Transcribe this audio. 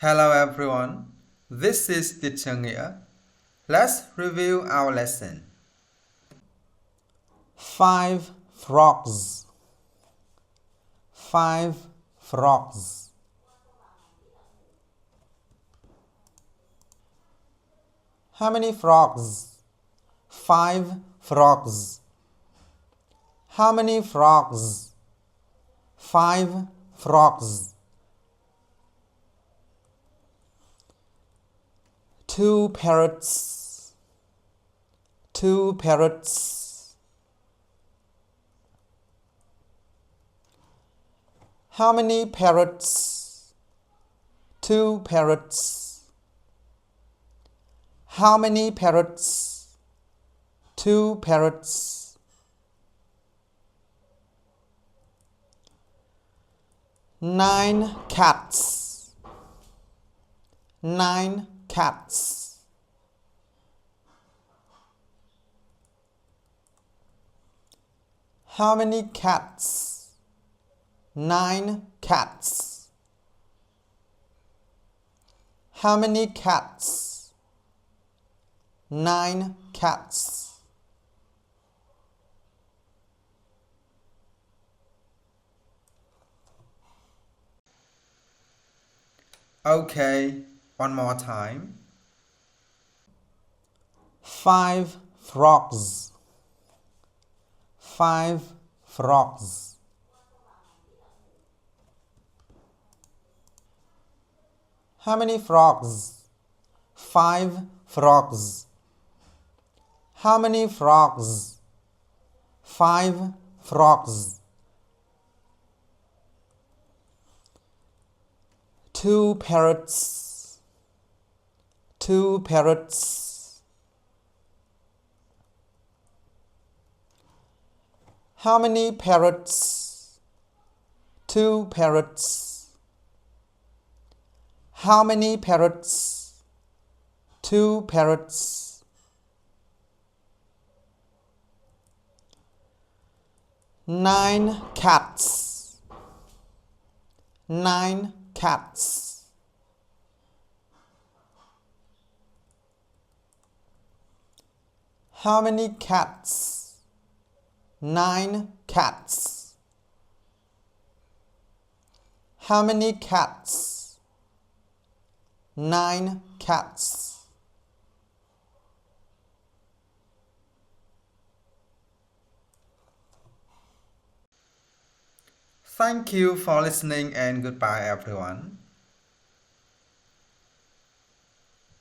Hello everyone, this is teacher Nghĩa. Let's review our lesson. 5 frogs. 5 frogs. How many frogs? 5 frogs. How many frogs? 5 frogs. 2 parrots. 2 parrots. How many parrots? 2 parrots. How many parrots? 2 parrots. 9 cats. 9 cats. How many cats? 9 cats. How many cats? 9 cats. Okay, one more time. 5 frogs. 5 frogs. How many frogs? 5 frogs. How many frogs? 5 frogs. 2 parrots. 2 parrots. How many parrots? 2 parrots. How many parrots? 2 parrots. 9 cats. 9 cats. How many cats? 9 cats. How many cats? 9 cats. Thank you for listening and goodbye everyone.